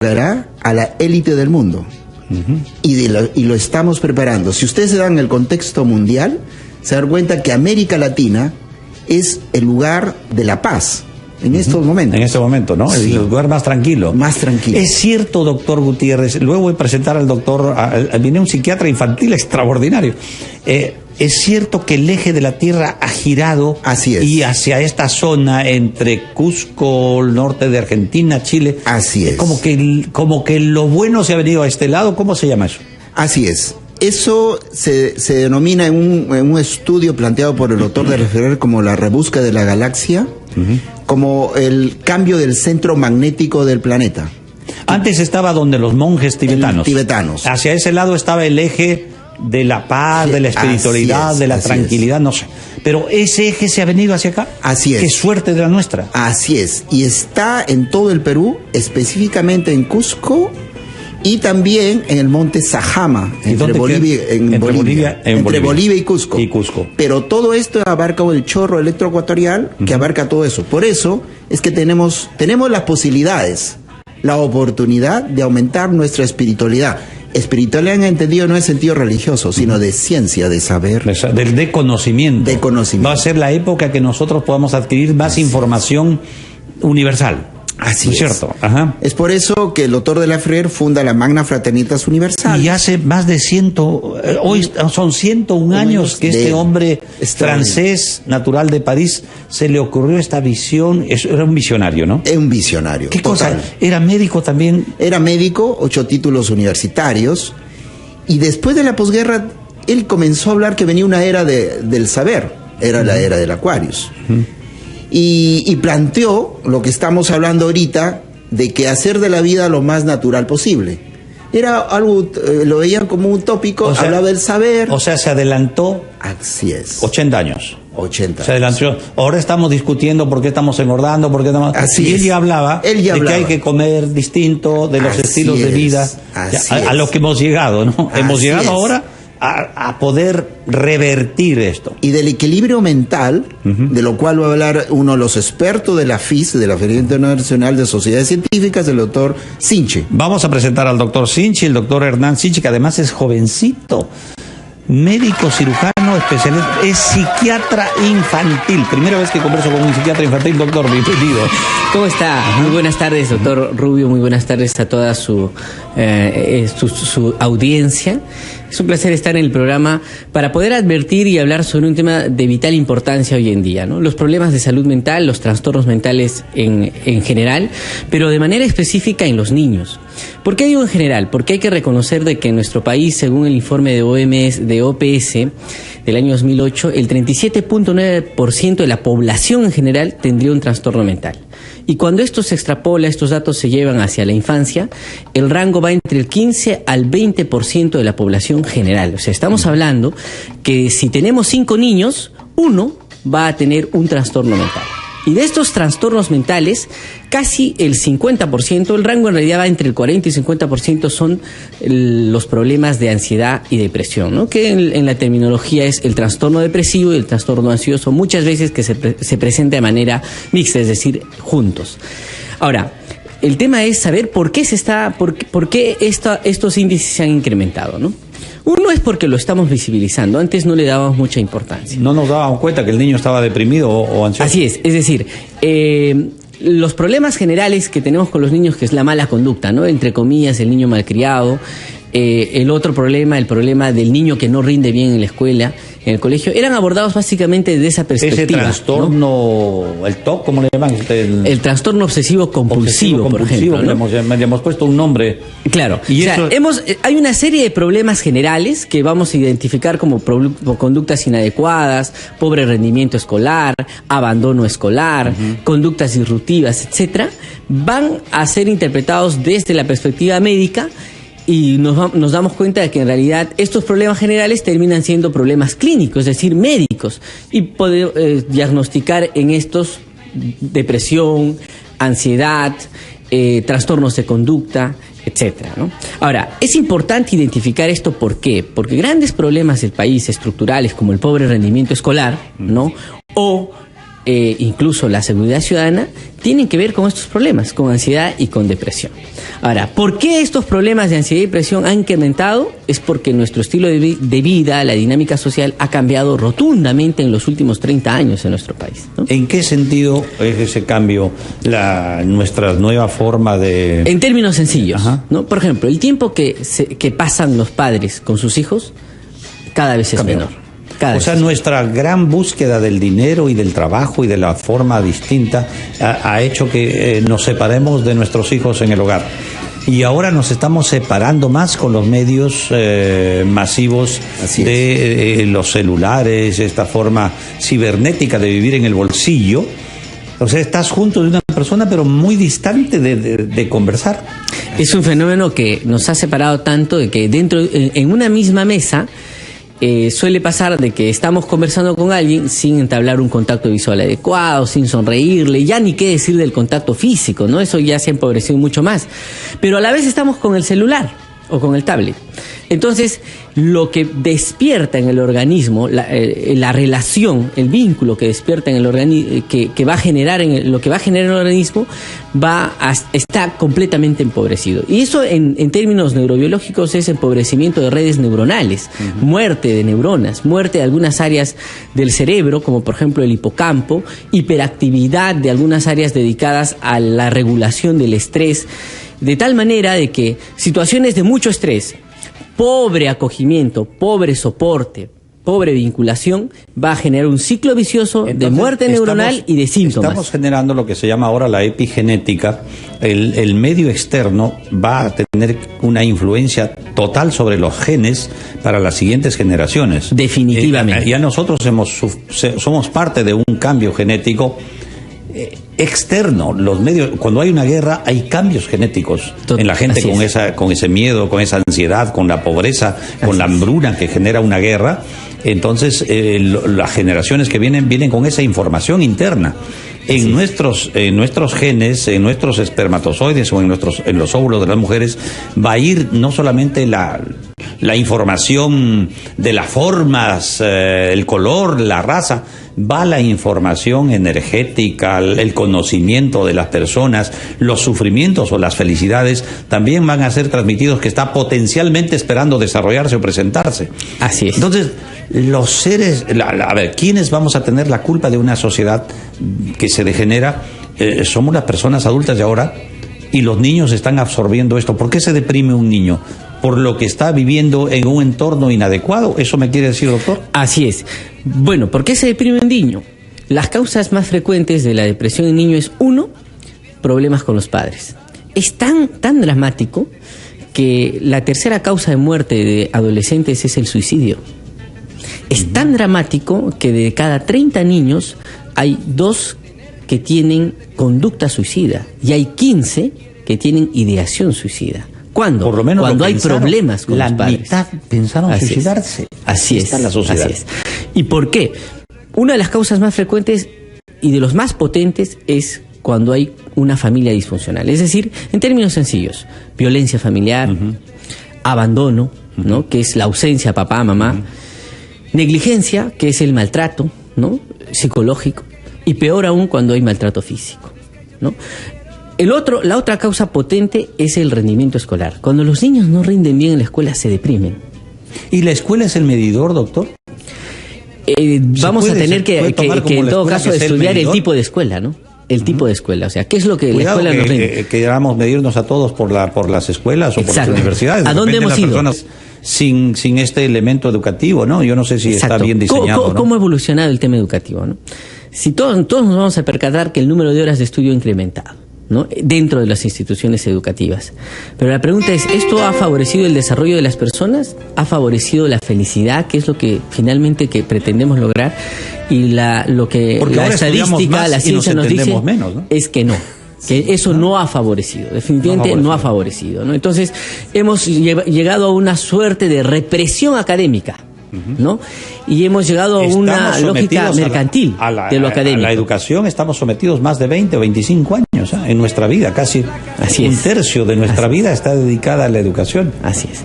a la élite del mundo. Y lo estamos preparando. Si ustedes se dan el contexto mundial, se dan cuenta que América Latina es el lugar de la paz en estos momentos. En este momento, ¿no? Sí. El lugar más tranquilo. Más tranquilo. Es cierto, doctor Gutiérrez. Luego voy a presentar al doctor, viene un psiquiatra infantil extraordinario. Es cierto que el eje de la Tierra ha girado. Así es. Y hacia esta zona entre Cusco, el norte de Argentina, Chile. Así es. Como que lo bueno se ha venido a este lado. ¿Cómo se llama eso? Así es. Eso se denomina en un estudio planteado por el doctor de Lefebvre como la rebusca de la galaxia, como el cambio del centro magnético del planeta. Antes estaba donde los monjes tibetanos. Hacia ese lado estaba el eje de la paz, de la espiritualidad, de la tranquilidad, no sé. Pero ese eje se ha venido hacia acá. Así es. Qué suerte de la nuestra. Así es. Y está en todo el Perú, específicamente en Cusco y también en el monte Sajama, entre Bolivia y Cusco. Pero todo esto abarca el chorro electroecuatorial que abarca todo eso. Por eso es que tenemos las posibilidades, la oportunidad de aumentar nuestra espiritualidad. Espiritualidad en entendido no es sentido religioso, sino de ciencia, de saber. De conocimiento. De conocimiento. Va a ser la época que nosotros podamos adquirir más información universal. Así es. Cierto. Ajá. Es por eso que el doctor de Lafrère funda la Magna Fraternitas Universal. Y hace más de hoy son 101 años que este hombre francés, natural de París, se le ocurrió esta visión. Era un visionario, ¿no? Es un visionario. ¿Qué cosa? ¿Era médico también? Era médico, 8 títulos universitarios. Y después de la posguerra, él comenzó a hablar que venía una era del saber. Era la era del Aquarius. Y planteó lo que estamos hablando ahorita, de que hacer de la vida lo más natural posible. Era algo, lo veían como un tópico, o sea, hablaba del saber. O sea, se adelantó. Así es. 80 años. 80 se adelantó. Ahora estamos discutiendo por qué estamos engordando, por qué estamos... Así y él ya hablaba de que hay que comer distinto, de los estilos de vida, a lo que hemos llegado, ¿no? Hemos llegado ahora a poder revertir esto. Y del equilibrio mental, de lo cual va a hablar uno de los expertos de la FIS, de la Feria Internacional de Sociedades Científicas, el doctor Sinche. Vamos a presentar al doctor Sinche, el doctor Hernán Sinche, que además es jovencito, médico cirujano, especialista, es psiquiatra infantil. Primera vez que converso con un psiquiatra infantil, doctor, bienvenido. ¿Cómo está? Muy buenas tardes, doctor Rubio, muy buenas tardes a toda su audiencia. Es un placer estar en el programa para poder advertir y hablar sobre un tema de vital importancia hoy en día, ¿no? Los problemas de salud mental, los trastornos mentales en general, pero de manera específica en los niños. ¿Por qué digo en general? Porque hay que reconocer de que en nuestro país, según el informe de OPS del año 2008, el 37.9% de la población en general tendría un trastorno mental. Y cuando esto se extrapola, estos datos se llevan hacia la infancia, el rango va entre el 15 al 20% de la población general. O sea, estamos hablando que si tenemos 5 niños, 1 va a tener un trastorno mental. Y de estos trastornos mentales, casi el 50%, el rango en realidad va entre el 40 y 50%, son los problemas de ansiedad y depresión, ¿no? Que en la terminología es el trastorno depresivo y el trastorno ansioso, muchas veces que se presenta de manera mixta, es decir, juntos. Ahora, el tema es saber por qué estos índices se han incrementado, ¿no? Uno es porque lo estamos visibilizando. Antes no le dábamos mucha importancia. No nos dábamos cuenta que el niño estaba deprimido o ansioso. Así es decir, los problemas generales que tenemos con los niños, que es la mala conducta, ¿no? Entre comillas, el niño malcriado. El otro problema, el problema del niño que no rinde bien en la escuela, en el colegio, eran abordados básicamente desde esa perspectiva. Ese trastorno, ¿no? El TOC, ¿cómo le llaman? El trastorno obsesivo-compulsivo, por ejemplo, ¿no? Le hemos puesto un nombre. Claro. Y eso... hay una serie de problemas generales que vamos a identificar como conductas inadecuadas, pobre rendimiento escolar, abandono escolar, conductas disruptivas, etcétera, van a ser interpretados desde la perspectiva médica. Y nos damos cuenta de que en realidad estos problemas generales terminan siendo problemas clínicos, es decir, médicos, y poder diagnosticar en estos depresión, ansiedad, trastornos de conducta, etcétera, ¿no? Ahora, es importante identificar esto, ¿por qué? Porque grandes problemas del país estructurales como el pobre rendimiento escolar, ¿no? O incluso la seguridad ciudadana, tienen que ver con estos problemas, con ansiedad y con depresión. Ahora, ¿por qué estos problemas de ansiedad y depresión han incrementado? Es porque nuestro estilo de vida, la dinámica social, ha cambiado rotundamente en los últimos 30 años en nuestro país, ¿no? ¿En qué sentido es ese cambio, nuestra nueva forma de...? En términos sencillos, ¿no? Por ejemplo, el tiempo que pasan los padres con sus hijos cada vez es menor. O sea, nuestra gran búsqueda del dinero y del trabajo y de la forma distinta ha hecho que nos separemos de nuestros hijos en el hogar. Y ahora nos estamos separando más con los medios masivos de los celulares, esta forma cibernética de vivir en el bolsillo. O sea, estás junto de una persona pero muy distante de conversar. Es un fenómeno que nos ha separado tanto de que en una misma mesa suele pasar de que estamos conversando con alguien sin entablar un contacto visual adecuado, sin sonreírle, ya ni qué decir del contacto físico, ¿no? Eso ya se ha empobrecido mucho más. Pero a la vez estamos con el celular o con el tablet. Entonces, lo que despierta en el organismo, la relación, el vínculo que despierta en el organismo, que va a generar lo que va a generar en el organismo, está completamente empobrecido. Y eso en términos neurobiológicos es empobrecimiento de redes neuronales, muerte de neuronas, muerte de algunas áreas del cerebro, como por ejemplo el hipocampo, hiperactividad de algunas áreas dedicadas a la regulación del estrés, de tal manera de que situaciones de mucho estrés, pobre acogimiento, pobre soporte, pobre vinculación, va a generar un ciclo vicioso de muerte neuronal y de síntomas. Estamos generando lo que se llama ahora la epigenética. El medio externo va a tener una influencia total sobre los genes para las siguientes generaciones. Definitivamente. Ya nosotros somos parte de un cambio genético externo. Los medios, cuando hay una guerra, hay cambios genéticos en la gente con ese miedo, con esa ansiedad, con la pobreza, con la hambruna que genera una guerra. Entonces, las generaciones que vienen con esa información interna. En nuestros genes, en nuestros espermatozoides o en los óvulos de las mujeres, va a ir no solamente la información de las formas, el color, la raza, va la información energética, el conocimiento de las personas, los sufrimientos o las felicidades también van a ser transmitidos, que está potencialmente esperando desarrollarse o presentarse. Así es. Entonces, los seres, a ver, ¿quiénes vamos a tener la culpa de una sociedad que se degenera? Somos las personas adultas de ahora, y los niños están absorbiendo esto. ¿Por qué se deprime un niño? Por lo que está viviendo en un entorno inadecuado. ¿Eso me quiere decir, doctor? Así es. Bueno, ¿por qué se deprime un niño? Las causas más frecuentes de la depresión en niño es, 1, problemas con los padres. Es tan dramático que la tercera causa de muerte de adolescentes es el suicidio. Es tan dramático que de cada 30 niños hay 2 que tienen conducta suicida y hay 15 que tienen ideación suicida. ¿Cuándo? Por lo menos cuando hay problemas con los padres. La mitad pensaron suicidarse. Así es. Está en la sociedad. Así es. ¿Y por qué? Una de las causas más frecuentes y de los más potentes es cuando hay una familia disfuncional. Es decir, en términos sencillos, violencia familiar, abandono, ¿no? Que es la ausencia de papá, mamá, negligencia, que es el maltrato, ¿no? Psicológico, y peor aún cuando hay maltrato físico, ¿no? La otra causa potente es el rendimiento escolar. Cuando los niños no rinden bien en la escuela, se deprimen. ¿Y la escuela es el medidor, doctor? Vamos a tener que en todo caso estudiar el tipo de escuela, ¿no? El tipo de escuela, o sea, ¿qué es lo que Cuidado la escuela nos rinde? Queramos medirnos a todos por las escuelas o por las universidades. ¿A dónde hemos ido? Sin este elemento educativo, ¿no? Yo no sé si está bien diseñado. ¿Cómo ha evolucionado el tema educativo, no? Si todos nos vamos a percatar que el número de horas de estudio ha incrementado, ¿no? Dentro de las instituciones educativas. Pero la pregunta es, ¿esto ha favorecido el desarrollo de las personas? ¿Ha favorecido la felicidad, que es lo que finalmente que pretendemos lograr? Y lo que la estadística, la ciencia nos dice menos, ¿no? Es que no. Que eso no ha favorecido, definitivamente no ha favorecido, ¿no? Entonces, hemos llegado a una suerte de represión académica, ¿no? Y hemos llegado a una lógica mercantil de lo académico. A la educación estamos sometidos más de 20 o 25 años en nuestra vida, casi un tercio de nuestra vida está dedicada a la educación. Así es.